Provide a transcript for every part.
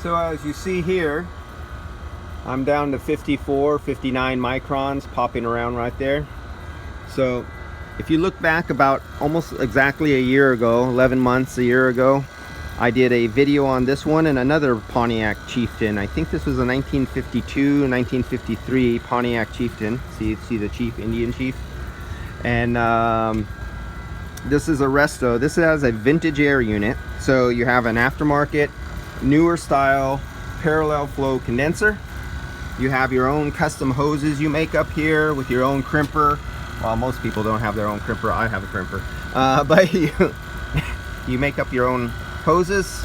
So as you see here, I'm down to 54, 59 microns popping around right there. So if you look back about almost exactly a year ago, 11 months, a year ago, I did a video on this one and another Pontiac Chieftain. I think this was a 1952, 1953 Pontiac Chieftain. See the chief, Indian chief. And this is a resto. This has a vintage air unit. So you have an aftermarket, newer style, parallel flow condenser. You have your own custom hoses you make up here with your own crimper. Well, most people don't have their own crimper. I have a crimper. But you make up your own hoses.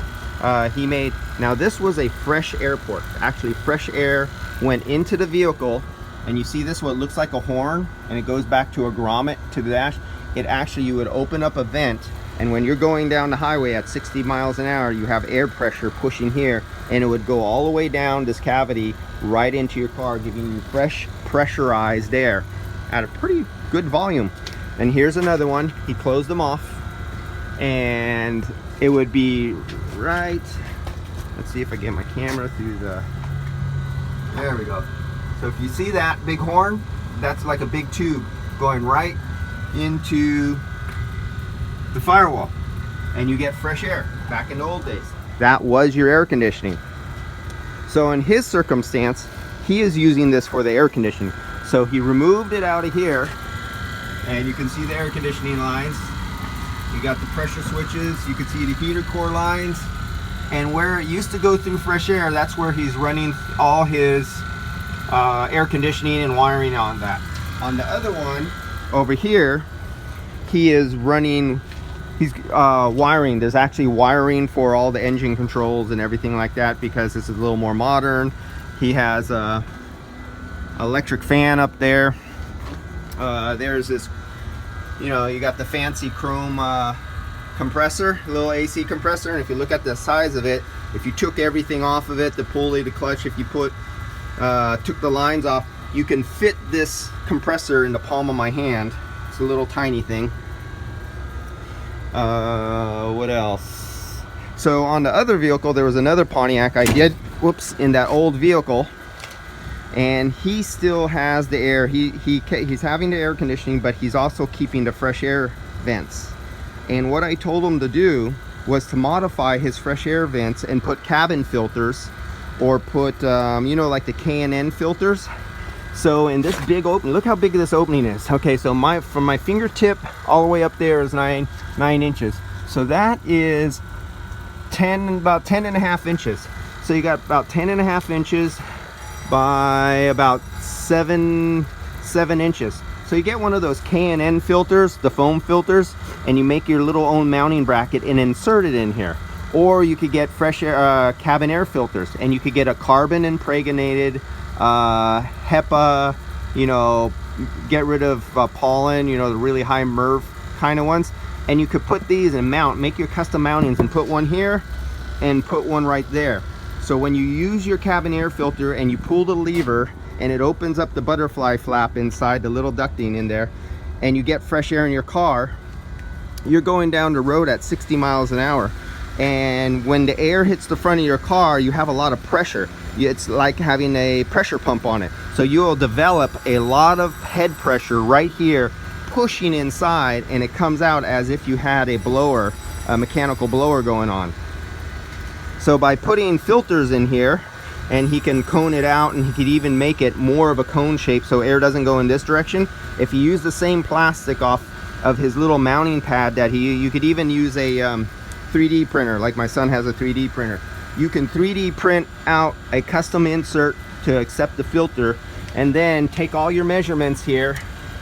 He made, now this was a fresh air port. Actually, fresh air went into the vehicle, and you see this, what looks like a horn, and it goes back to a grommet to the dash. It actually, you would open up a vent, and when you're going down the highway at 60 miles an hour, you have air pressure pushing here, and it would go all the way down this cavity right into your car, giving you fresh pressurized air at a pretty good volume. And here's another one. He closed them off, and it would be right, let's see if I get my camera through the, there we go. So if you see that big horn, that's like a big tube going right into the firewall, and you get fresh air. Back in the old days, that was your air conditioning. So in his circumstance, he is using this for the air conditioning. So he removed it out of here, and you can see the air conditioning lines. You got the pressure switches, you can see the heater core lines, and where it used to go through fresh air, that's where he's running all his air conditioning and wiring on that. On the other one over here, he is running, he's wiring. There's actually wiring for all the engine controls and everything like that, because this is a little more modern. He has a electric fan up there. There's this, you know, you got the fancy chrome compressor, little AC compressor, and if you look at the size of it, if you took everything off of it, the pulley, the clutch, if you took the lines off, you can fit this compressor in the palm of my hand. It's a little tiny thing. What else? So on the other vehicle, there was another Pontiac I did, whoops, in that old vehicle, and he still has the air. He's having the air conditioning, but he's also keeping the fresh air vents. And what I told him to do was to modify his fresh air vents and put cabin filters, or put you know, like the K&N filters. So in this big opening, look how big this opening is. Okay, so from my fingertip all the way up there is 9 inches. So that is about 10 and a half inches. So you got about 10 and a half inches by about 7 inches. So you get one of those K&N filters, the foam filters, and you make your little own mounting bracket and insert it in here. Or you could get fresh air, cabin air filters, and you could get a carbon impregnated HEPA, you know, get rid of pollen, you know, the really high MERV kind of ones, and you could put these and make your custom mountings, and put one here and put one right there. So when you use your cabin air filter and you pull the lever, and it opens up the butterfly flap inside the little ducting in there, and you get fresh air in your car, you're going down the road at 60 miles an hour. And when the air hits the front of your car, you have a lot of pressure. It's like having a pressure pump on it. So you'll develop a lot of head pressure right here, pushing inside, and it comes out as if you had a blower, a mechanical blower going on. So by putting filters in here, and he can cone it out, and he could even make it more of a cone shape so air doesn't go in this direction. If you use the same plastic off of his little mounting pad that you could even use a 3D printer, like my son has a 3D printer. You can 3D print out a custom insert to accept the filter, and then take all your measurements here,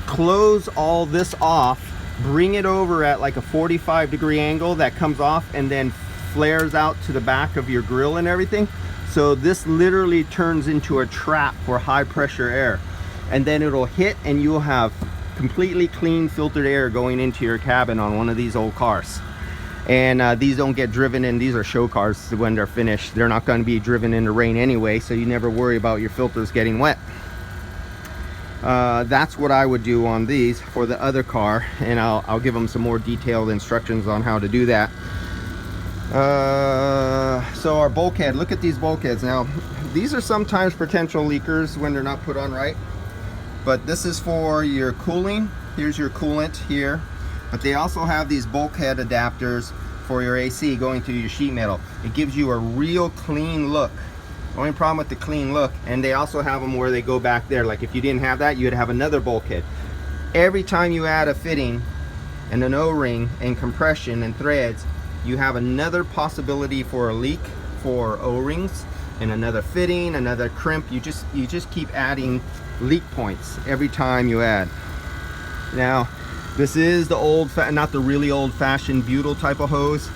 close all this off, bring it over at like a 45-degree angle that comes off, and then flares out to the back of your grill and everything. So this literally turns into a trap for high pressure air, and then it'll hit, and you'll have completely clean filtered air going into your cabin on one of these old cars. And these don't get driven in. These are show cars. When they're finished, they're not going to be driven in the rain anyway, so you never worry about your filters getting wet. That's what I would do on these for the other car, and I'll give them some more detailed instructions on how to do that. So our bulkhead, look at these bulkheads. Now, these are sometimes potential leakers when they're not put on right, but this is for your cooling. Here's your coolant here, but they also have these bulkhead adapters for your AC going to your sheet metal. It gives you a real clean look. Only problem with the clean look, and they also have them where they go back there. Like if you didn't have that, you'd have another bulkhead. Every time you add a fitting and an O-ring and compression and threads, you have another possibility for a leak for O-rings, and another fitting, another crimp. You just keep adding leak points every time you add. Now, this is the not the really old-fashioned butyl type of hose.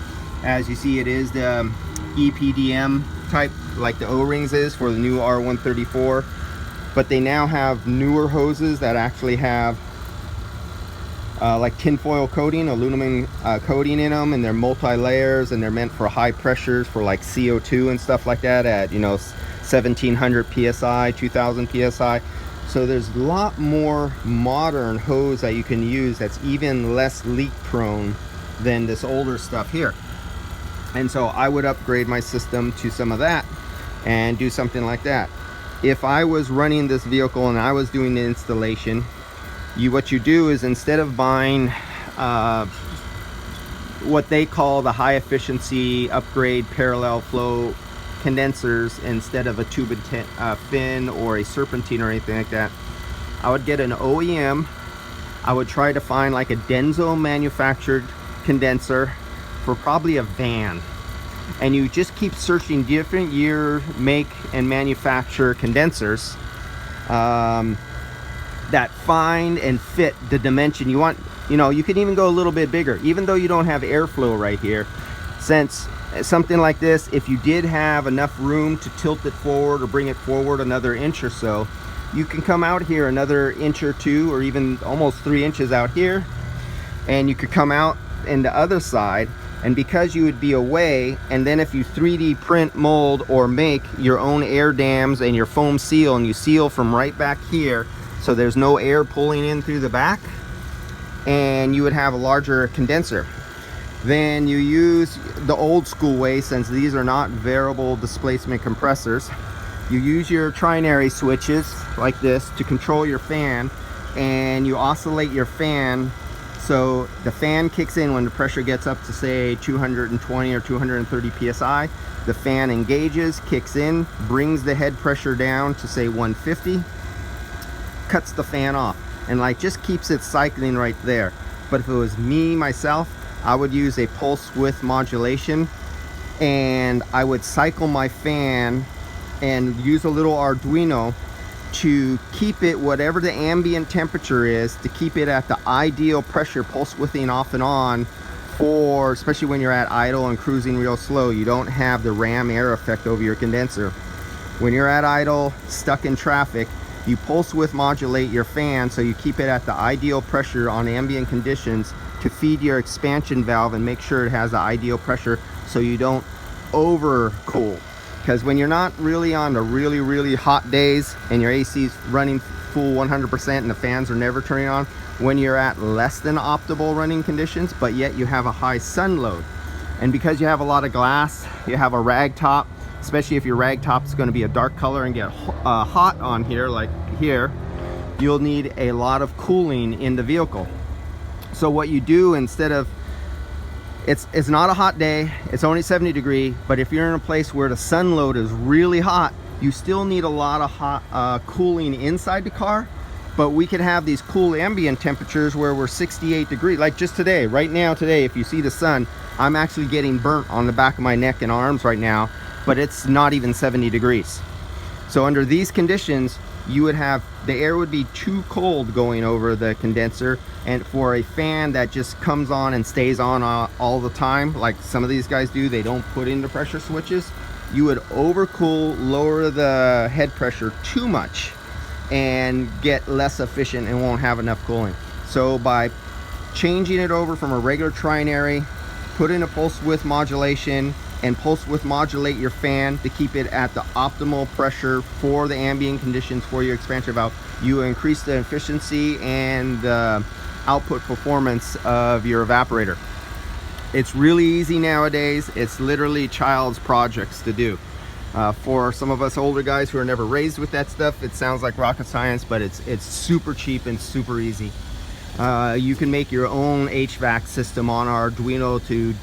As you see, it is the EPDM type, like the O-rings is for the new R134. But they now have newer hoses that actually have like tinfoil coating, aluminum coating in them, and they're multi-layers, and they're meant for high pressures for like CO2 and stuff like that at 1700 psi, 2000 psi. So there's a lot more modern hose that you can use that's even less leak prone than this older stuff here. And so I would upgrade my system to some of that and do something like that. If I was running this vehicle and I was doing the installation, what you do is, instead of buying what they call the high efficiency upgrade parallel flow condensers, instead of a tube and fin or a serpentine or anything like that, I would get an OEM. I would try to find like a Denso manufactured condenser for probably a van, and you just keep searching different year, make, and manufacture condensers that find and fit the dimension you want. You can even go a little bit bigger, even though you don't have airflow right here. Since something like this, if you did have enough room to tilt it forward or bring it forward another inch or so, you can come out here another inch or two, or even almost 3 inches out here, and you could come out in the other side. And because you would be away, and then if you 3D print, mold, or make your own air dams and your foam seal, and you seal from right back here, so there's no air pulling in through the back, and you would have a larger condenser. Then you use the old school way, since these are not variable displacement compressors. You use your trinary switches like this to control your fan, and you oscillate your fan. So the fan kicks in when the pressure gets up to say 220 or 230 psi. The fan engages, kicks in, brings the head pressure down to say 150, cuts the fan off, and like just keeps it cycling right there. But if it was me myself, I would use a pulse width modulation, and I would cycle my fan and use a little Arduino to keep it whatever the ambient temperature is, to keep it at the ideal pressure, pulse widthing off and on, for especially when you're at idle and cruising real slow. You don't have the ram air effect over your condenser. When you're at idle, stuck in traffic, you pulse width modulate your fan so you keep it at the ideal pressure on ambient conditions to feed your expansion valve and make sure it has the ideal pressure so you don't overcool. Because when you're not really on the really hot days and your AC is running full 100% and the fans are never turning on, when you're at less than optimal running conditions, but yet you have a high sun load, and because you have a lot of glass, you have a rag top, especially if your rag top is going to be a dark color and get hot on here like here, you'll need a lot of cooling in the vehicle. So what you do, instead of, it's not a hot day, it's only 70 degrees, but if you're in a place where the sun load is really hot, you still need a lot of hot cooling inside the car. But we could have these cool ambient temperatures where we're 68 degrees, like just today, right now today, if you see the sun, I'm actually getting burnt on the back of my neck and arms right now, but it's not even 70 degrees. So under these conditions, you would have, the air would be too cold going over the condenser, and for a fan that just comes on and stays on all the time, like some of these guys do, they don't put in the pressure switches, you would overcool, lower the head pressure too much, and get less efficient and won't have enough cooling. So by changing it over from a regular trinary, put in a pulse width modulation, and pulse width modulate your fan to keep it at the optimal pressure for the ambient conditions for your expansion valve, you increase the efficiency and output performance of your evaporator. It's really easy nowadays. It's literally child's projects to do. For some of us older guys who are never raised with that stuff, it sounds like rocket science, but it's super cheap and super easy. You can make your own HVAC system on Arduino to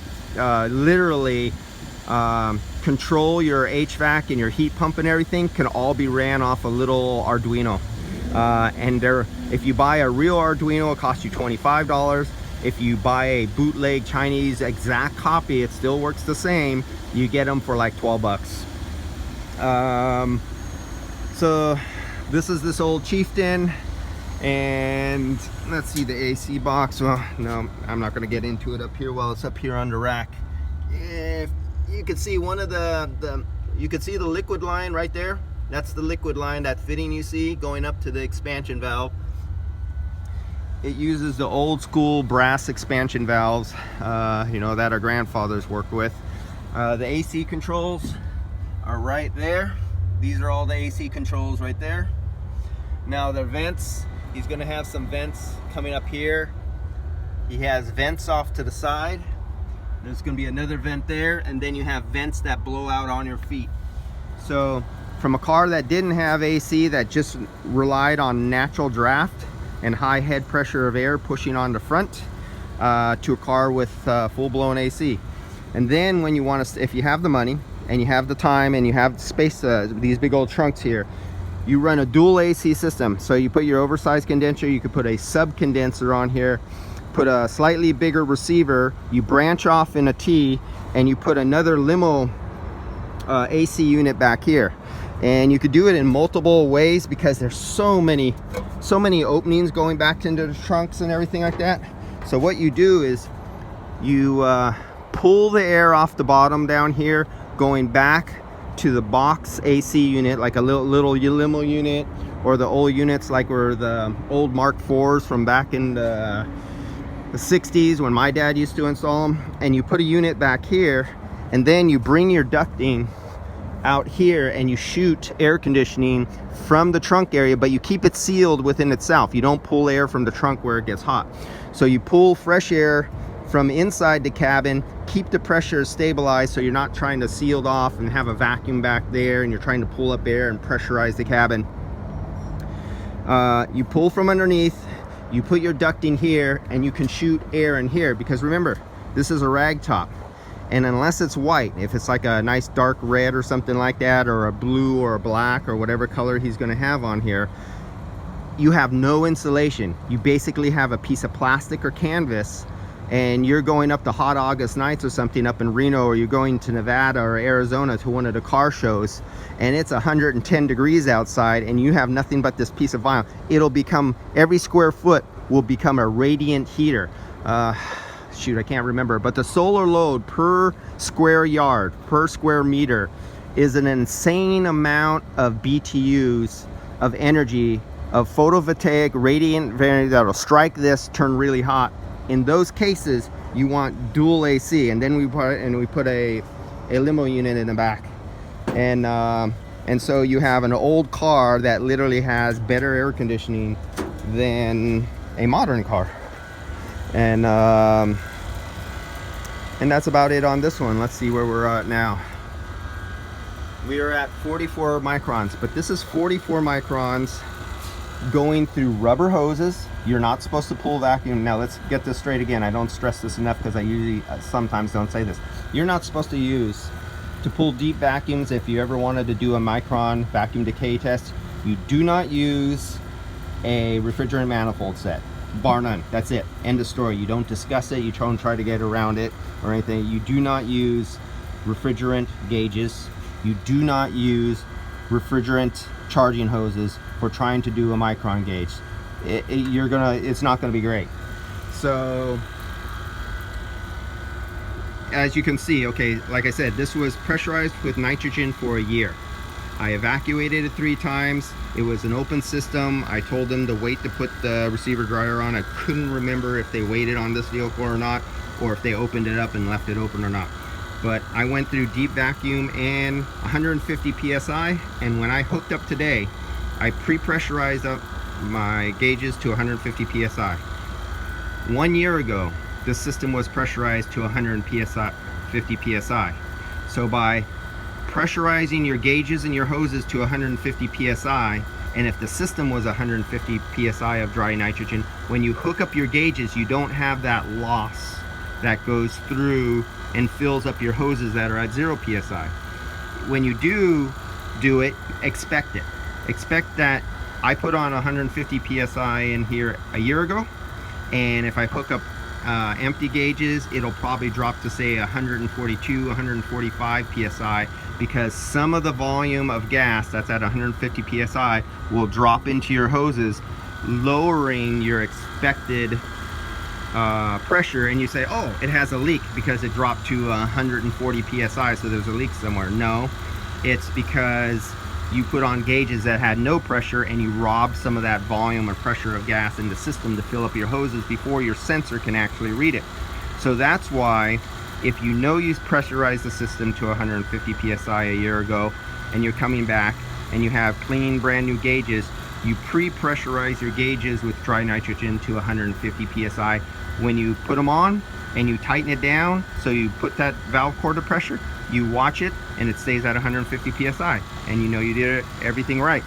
literally control your HVAC and your heat pump and everything can all be ran off a little Arduino. And if you buy a real Arduino, it costs you $25. If you buy a bootleg Chinese exact copy, it still works the same. You get them for like 12 bucks. So this is this old Chieftain, and let's see the AC box. Well, no, I'm not going to get into it up here while it's up here on the rack. If you can see one of you can see the liquid line right there. That's the liquid line, that fitting you see going up to the expansion valve. It uses the old school brass expansion valves, you know, that our grandfathers worked with. The AC controls are right there. These are all the AC controls right there. Now the vents, he's going to have some vents coming up here. He has vents off to the side. There's going to be another vent there, and then you have vents that blow out on your feet. So from a car that didn't have AC, that just relied on natural draft and high head pressure of air pushing on the front, to a car with full-blown AC. And then when you want to, if you have the money and you have the time and you have space, these big old trunks here, you run a dual AC system. So you put your oversized condenser, you could put a sub condenser on here, put a slightly bigger receiver, you branch off in a T, and you put another limo AC unit back here. And you could do it in multiple ways because there's so many openings going back into the trunks and everything like that. So what you do is you pull the air off the bottom down here, going back to the box AC unit, like a little limo unit, or the old units like were the old Mark IVs from back in the 60s when my dad used to install them. And you put a unit back here, and then you bring your ducting out here and you shoot air conditioning from the trunk area, but you keep it sealed within itself. You don't pull air from the trunk where it gets hot. So you pull fresh air from inside the cabin, keep the pressure stabilized so you're not trying to seal it off and have a vacuum back there and you're trying to pull up air and pressurize the cabin. You pull from underneath, you put your ducting here, and you can shoot air in here, because remember, this is a rag top. And unless it's white, if it's like a nice dark red or something like that, or a blue or a black or whatever color he's going to have on here, you have no insulation. You basically have a piece of plastic or canvas, and you're going up to hot August nights or something up in Reno, or you're going to Nevada or Arizona to one of the car shows, and it's 110 degrees outside, and you have nothing but this piece of vinyl. It'll become, every square foot will become a radiant heater. Shoot, I can't remember, but the solar load per square yard, per square meter, is an insane amount of BTUs of energy, of photovoltaic radiant energy that'll strike this, turn really hot. In those cases, you want dual AC, and then we put a limo unit in the back, and so you have an old car that literally has better air conditioning than a modern car. And that's about it on this one. Let's see where we're at now. We are at 44 microns, but this is 44 microns going through rubber hoses. You're not supposed to pull vacuum. Now let's get this straight again. I don't stress this enough because I usually sometimes don't say this. You're not supposed to pull deep vacuums. If you ever wanted to do a micron vacuum decay test, you do not use a refrigerant manifold set. Bar none. That's it. End of story. You don't discuss it. You don't try to get around it or anything. You do not use refrigerant gauges. You do not use refrigerant charging hoses for trying to do a micron gauge. It's not gonna be great. So as you can see, okay, like I said, this was pressurized with nitrogen for a year. I evacuated it 3 times. It was an open system. I told them to wait to put the receiver dryer on. I couldn't remember if they waited on this vehicle or not, or if they opened it up and left it open or not. But I went through deep vacuum and 150 PSI, and when I hooked up today, I pre-pressurized up my gauges to 150 PSI. 1 year ago, the system was pressurized to 150 psi. So by pressurizing your gauges and your hoses to 150 psi, and if the system was 150 psi of dry nitrogen, when you hook up your gauges, you don't have that loss that goes through and fills up your hoses that are at 0 psi. When you do it, expect it. Expect that I put on 150 psi in here a year ago, and if I hook up empty gauges, it'll probably drop to say 142, 145 psi, because some of the volume of gas that's at 150 psi will drop into your hoses, lowering your expected pressure, and you say, oh, it has a leak because it dropped to 140 psi, so there's a leak somewhere. No, it's because you put on gauges that had no pressure, and you robbed some of that volume or pressure of gas in the system to fill up your hoses before your sensor can actually read it. So that's why, if you know you pressurized the system to 150 psi a year ago, and you're coming back and you have clean brand new gauges, you pre-pressurize your gauges with dry nitrogen to 150 psi. When you put them on and you tighten it down, so you put that valve core to pressure, you watch it and it stays at 150 psi, and you know you did everything right.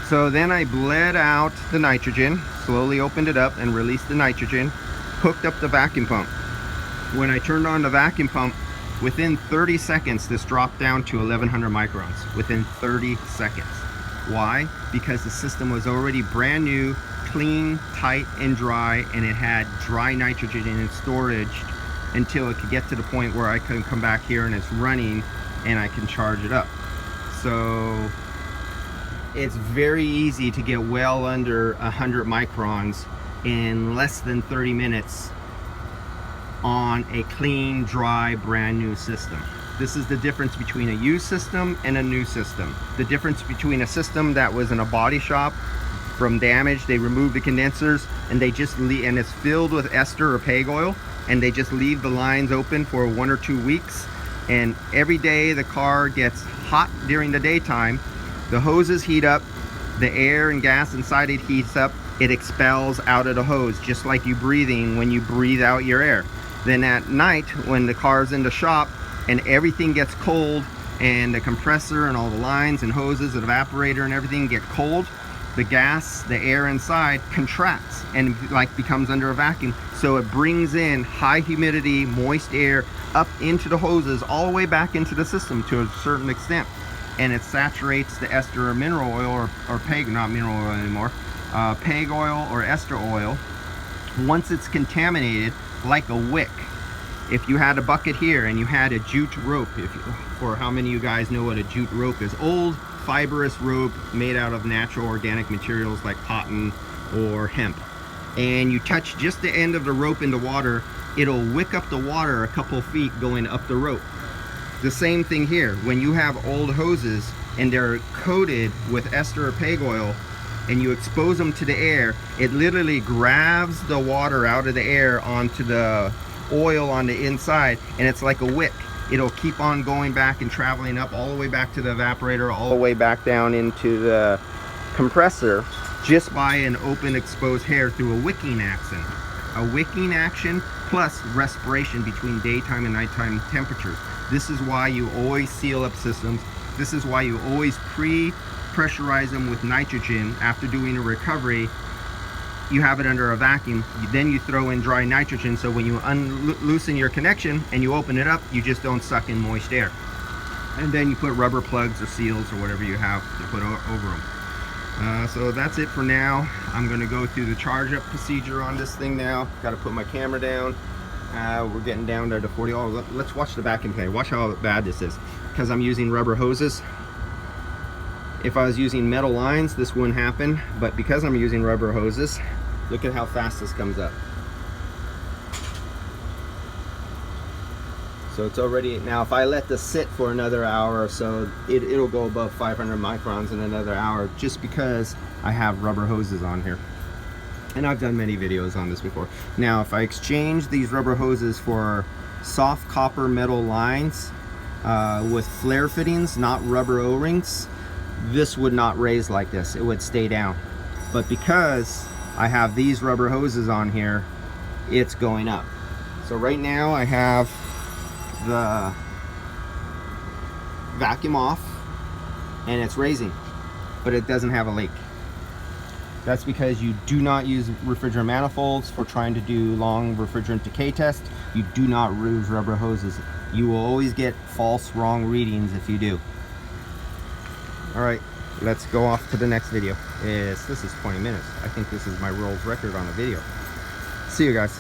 So then I bled out the nitrogen, slowly opened it up and released the nitrogen, hooked up the vacuum pump. When I turned on the vacuum pump, within 30 seconds this dropped down to 1100 microns, within 30 seconds. Why? Because the system was already brand new, clean, tight, and dry, and it had dry nitrogen in its storage until it could get to the point where I can come back here and it's running and I can charge it up. So it's very easy to get well under 100 microns in less than 30 minutes on a clean, dry, brand new system. This is the difference between a used system and a new system. The difference between a system that was in a body shop from damage, they remove the condensers and they just leave, and it's filled with ester or peg oil, and they just leave the lines open for 1 or 2 weeks, and every day the car gets hot during the daytime, the hoses heat up, the air and gas inside it heats up, it expels out of the hose, just like you breathing when you breathe out your air. Then at night, when the car's in the shop and everything gets cold, and the compressor and all the lines and hoses and evaporator and everything get cold, the gas, the air inside contracts and like becomes under a vacuum. So it brings in high humidity, moist air up into the hoses, all the way back into the system to a certain extent. And it saturates the ester or mineral oil or peg, not mineral oil anymore, peg oil or ester oil. Once it's contaminated, like a wick. If you had a bucket here and you had a jute rope, for how many of you guys know what a jute rope is? Old fibrous rope made out of natural organic materials like cotton or hemp. And you touch just the end of the rope into water, it'll wick up the water a couple feet going up the rope. The same thing here. When you have old hoses and they're coated with ester or peg oil, and you expose them to the air, it literally grabs the water out of the air onto the oil on the inside, and it's like a wick. It'll keep on going back and traveling up all the way back to the evaporator, all the way back down into the compressor, just by an open exposed hair through a wicking action. A wicking action plus respiration between daytime and nighttime temperatures. This is why you always seal up systems. This is why you always pressurize them with nitrogen after doing a recovery. You have it under a vacuum, then you throw in dry nitrogen, so when you loosen your connection and you open it up, you just don't suck in moist air. And then you put rubber plugs or seals or whatever you have to put over them. So that's it for now. I'm going to go through the charge up procedure on this thing now. Got to put my camera down. We're getting down there to 40. Oh, let's watch the vacuum play. Watch how bad this is, because I'm using rubber hoses. If I was using metal lines, this wouldn't happen, but because I'm using rubber hoses, look at how fast this comes up. So it's already, now if I let this sit for another hour or so, it'll go above 500 microns in another hour, just because I have rubber hoses on here. And I've done many videos on this before. Now if I exchange these rubber hoses for soft copper metal lines with flare fittings, not rubber O-rings, this would not raise like this. It would stay down. But because I have these rubber hoses on here, it's going up. So right now I have the vacuum off and it's raising, but it doesn't have a leak. That's because you do not use refrigerant manifolds for trying to do long refrigerant decay tests. You do not use rubber hoses. You will always get false, wrong readings if you do. All right, let's go off to the next video. This is 20 minutes. I think this is my world's record on a video. See you guys.